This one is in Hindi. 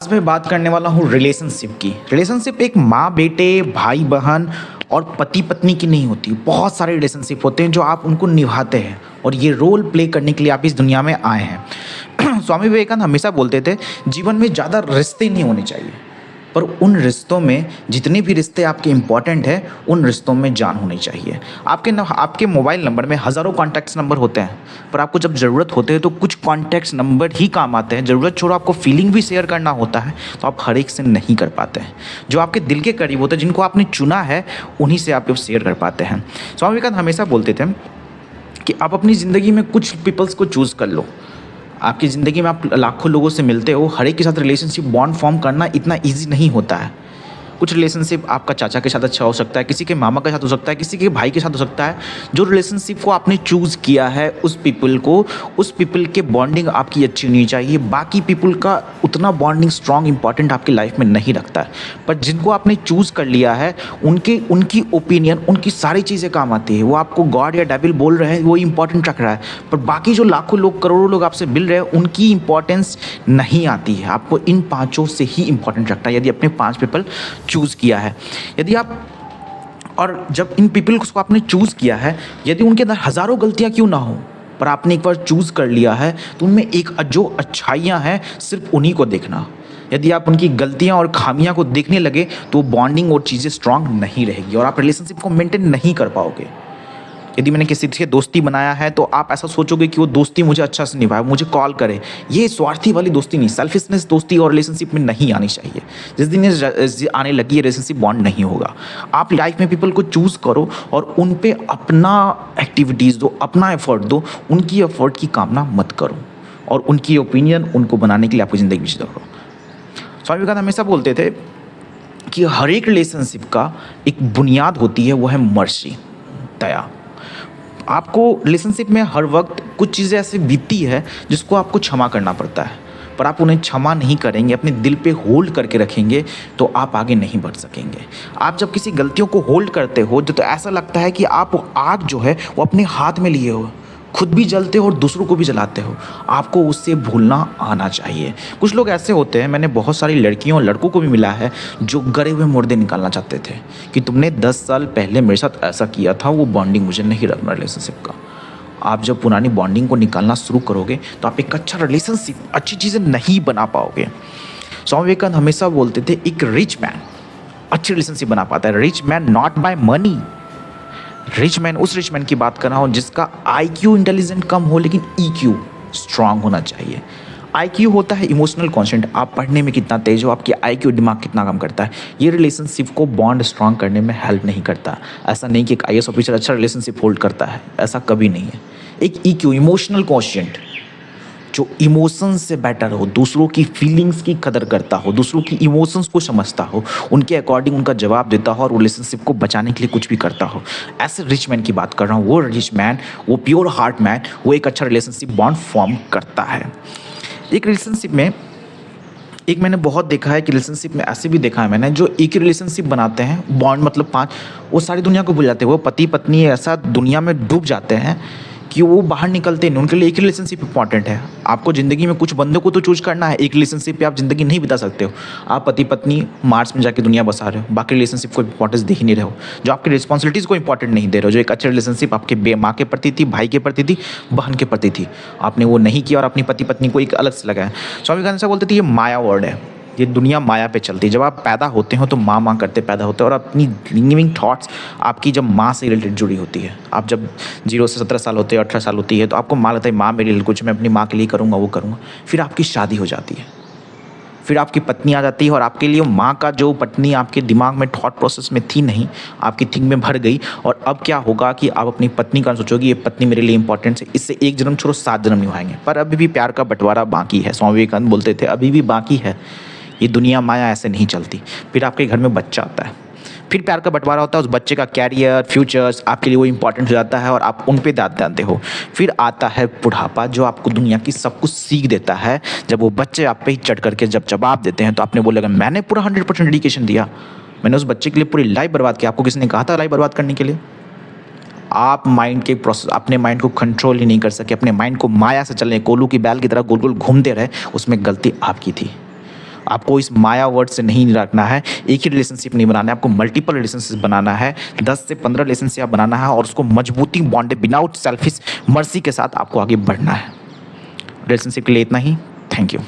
आज मैं बात करने वाला हूँ रिलेशनशिप की। रिलेशनशिप एक माँ बेटे, भाई बहन और पति पत्नी की नहीं होती। बहुत सारे रिलेशनशिप होते हैं जो आप उनको निभाते हैं और ये रोल प्ले करने के लिए आप इस दुनिया में आए हैं। स्वामी विवेकानंद हमेशा बोलते थे जीवन में ज़्यादा रिश्ते नहीं होने चाहिए, पर उन रिश्तों में जितने भी रिश्ते आपके इम्पॉर्टेंट हैं उन रिश्तों में जान होनी चाहिए। आपके मोबाइल नंबर में हज़ारों कॉन्टैक्ट्स नंबर होते हैं, पर आपको जब ज़रूरत होते हैं तो कुछ कॉन्टैक्ट्स नंबर ही काम आते हैं। ज़रूरत छोड़ो, आपको फीलिंग भी शेयर करना होता है तो आप हर एक से नहीं कर पाते हैं। जो आपके दिल के करीब होते हैं, जिनको आपने चुना है, उन्हीं से आप शेयर कर पाते हैं। स्वामी विवेकानंद हमेशा बोलते थे कि आप अपनी ज़िंदगी में कुछ पीपल्स को चूज़ कर लो। आपकी ज़िंदगी में आप लाखों लोगों से मिलते हो, हर एक के साथ रिलेशनशिप बॉन्ड फॉर्म करना इतना ईजी नहीं होता है। कुछ रिलेशनशिप आपका चाचा के साथ अच्छा हो सकता है, किसी के मामा के साथ हो सकता है, किसी के भाई के साथ हो सकता है। जो रिलेशनशिप को आपने चूज़ किया है उस पीपल के बॉन्डिंग आपकी अच्छी होनी चाहिए। बाकी पीपल का उतना बॉन्डिंग स्ट्रॉन्ग इंपॉर्टेंट आपकी लाइफ में नहीं रखता है, पर जिनको आपने चूज़ कर लिया है उनकी ओपिनियन, उनकी सारी चीज़ें काम आती है। वो आपको गॉड या डेविल बोल रहे हैं, वो इंपॉर्टेंट रख रहा है, पर बाकी जो लाखों लोग, करोड़ों लोग आपसे मिल रहे हैं, उनकी इंपॉर्टेंस नहीं आती है। आपको इन पाँचों से ही इंपॉर्टेंट रखता है यदि अपने 5 पीपल चूज़ किया है। यदि आप और जब इन पीपल को आपने चूज़ किया है, यदि उनके अंदर हज़ारों गलतियां क्यों ना हो, पर आपने एक बार चूज़ कर लिया है तो उनमें एक जो अच्छाइयाँ हैं सिर्फ उन्हीं को देखना। यदि आप उनकी गलतियां और खामियां को देखने लगे तो बॉन्डिंग और चीज़ें स्ट्रांग नहीं रहेगी और आप रिलेशनशिप को मेंटेन नहीं कर पाओगे। यदि मैंने किसी से दोस्ती बनाया है तो आप ऐसा सोचोगे कि वो दोस्ती मुझे अच्छा से निभाए, मुझे कॉल करे। ये स्वार्थी वाली दोस्ती नहीं, सेल्फिशनेस दोस्ती और रिलेशनशिप में नहीं आनी चाहिए। जिस दिन ये आने लगी ये रिलेशनशिप बॉन्ड नहीं होगा। आप लाइफ में पीपल को चूज़ करो और उन पे अपना एक्टिविटीज़ दो, अपना एफर्ट दो। उनकी एफर्ट की कामना मत करो और उनकी ओपिनियन उनको बनाने के लिए आपकी ज़िंदगी जी करो। स्वामी विवेकानंद हमेशा बोलते थे कि हर एक रिलेशनशिप का एक बुनियाद होती है, वो है मर्सी, दया। आपको रिलेशनशिप में हर वक्त कुछ चीज़ें ऐसी बीती है जिसको आपको क्षमा करना पड़ता है, पर आप उन्हें क्षमा नहीं करेंगे, अपने दिल पे होल्ड करके रखेंगे तो आप आगे नहीं बढ़ सकेंगे। आप जब किसी गलतियों को होल्ड करते हो तो ऐसा लगता है कि आप आग जो है वो अपने हाथ में लिए हो, खुद भी जलते हो और दूसरों को भी जलाते हो। आपको उससे भूलना आना चाहिए। कुछ लोग ऐसे होते हैं, मैंने बहुत सारी लड़कियों और लड़कों को भी मिला है जो गड़े हुए मुर्दे निकालना चाहते थे कि तुमने 10 साल पहले मेरे साथ ऐसा किया था, वो बॉन्डिंग मुझे नहीं रखना रिलेशनशिप का। आप जब पुरानी बॉन्डिंग को निकालना शुरू करोगे तो आप एक अच्छा रिलेशनशिप, अच्छी चीज़ें नहीं बना पाओगे। स्वामी विवेकानंद हमेशा बोलते थे एक रिच मैन अच्छी रिलेशनशिप बना पाता है। Rich man not by money. Rich man उस रिच मैन की बात कर रहा हूँ जिसका IQ इंटेलिजेंट कम हो लेकिन EQ स्ट्रांग होना चाहिए। IQ होता है इमोशनल कॉन्सेंट, आप पढ़ने में कितना तेज हो, आपकी IQ दिमाग कितना काम करता है। ये रिलेशनशिप को बॉन्ड स्ट्रांग करने में हेल्प नहीं करता। ऐसा नहीं कि एक IAS ऑफिसर अच्छा रिलेशनशिप होल्ड करता है, ऐसा कभी नहीं है। एक EQ इमोशनल कॉन्सेंट जो इमोशंस से बेटर हो, दूसरों की फीलिंग्स की कदर करता हो, दूसरों की इमोशंस को समझता हो, उनके अकॉर्डिंग उनका जवाब देता हो और रिलेशनशिप को बचाने के लिए कुछ भी करता हो, ऐसे रिच मैन की बात कर रहा हूँ। वो रिच मैन, वो प्योर हार्ट मैन, वो एक अच्छा रिलेशनशिप बॉन्ड फॉर्म करता है। एक रिलेशनशिप में मैंने बहुत देखा है कि रिलेशनशिप में ऐसे भी देखा है मैंने जो एक ही रिलेशनशिप बनाते हैं, बॉन्ड मतलब 5, वो सारी दुनिया को भूल जाते हैं। वो पति पत्नी ऐसा दुनिया में डूब जाते हैं कि वो बाहर निकलते नहीं। उनके लिए एक रिलेशनशिप इंपॉर्टेंट है। आपको ज़िंदगी में कुछ बंदों को तो चूज करना है, एक रिलेशनशिप पे आप ज़िंदगी नहीं बिता सकते हो। आप पति पत्नी मार्स में जाके दुनिया बसा रहे हो, बाकी रिलेशनशिप को इंपॉर्टेंस दे ही नहीं रहे हो। जो आपकी रिस्पॉन्सिबिलिटीज़ को इंपॉर्टेंट नहीं दे रहे हो। जो एक अच्छे रिलेशनशिप आपके माँ के प्रति थी, भाई के प्रति थी, बहन के प्रति थी, आपने वो नहीं किया और अपनी पति पत्नी को एक अलग से लगाया। स्वामी विवेकानंद साहब बोलते थे ये माया वर्ड है, ये दुनिया माया पे चलती है। जब आप पैदा होते हो तो माँ करते पैदा होते हैं और अपनी लिविंग थॉट्स आपकी जब माँ से रिलेटेड जुड़ी होती है। आप जब 0 से 17 साल होते हैं, 18 साल होती है तो आपको माँ लगता है माँ मेरे लिए कुछ, मैं अपनी माँ के लिए करूँगा, वो करूँगा। फिर आपकी शादी हो जाती है, फिर आपकी पत्नी आ जाती है और आपके लिए माँ का जो पत्नी आपके दिमाग में थॉट प्रोसेस में थी नहीं, आपकी थिंक में भर गई। और अब क्या होगा कि आप अपनी पत्नी का सोचोगे ये पत्नी मेरे लिए इंपॉर्टेंट है, इससे एक जन्म छोड़ो 7 जन्म निभाएंगे, पर अभी भी प्यार का बंटवारा बाकी है। स्वामी विवेकानंद बोलते थे अभी भी बाकी है, ये दुनिया माया ऐसे नहीं चलती। फिर आपके घर में बच्चा आता है, फिर प्यार का बंटवारा होता है, उस बच्चे का कैरियर, फ्यूचर्स आपके लिए वो इंपॉर्टेंट हो जाता है और आप उन पे ध्यान देते हो। फिर आता है बुढ़ापा जो आपको दुनिया की सब कुछ सीख देता है। जब वो बच्चे आप पे ही चढ़ करके जब जवाब देते हैं तो आपने बोलेगा मैंने पूरा 100% डेडिकेशन दिया, मैंने उस बच्चे के लिए पूरी लाइफ बर्बाद किया। आपको किसने कहा था लाइफ बर्बाद करने के लिए? आप माइंड के प्रोसेस, अपने माइंड को कंट्रोल ही नहीं कर सके, अपने माइंड को माया से चलने, कोलू की बैल की तरह गोल गोल घूमते रहे, उसमें गलती आपकी थी। आपको इस माया वर्ड से नहीं रखना है, एक ही रिलेशनशिप नहीं बनाना है, आपको मल्टीपल रिलेशनशिप बनाना है, 10 से 15 रिलेशनशिप बनाना है और उसको मजबूती बॉन्डेड विदाउट सेल्फिश मर्सी के साथ आपको आगे बढ़ना है। रिलेशनशिप के लिए इतना ही। Thank you.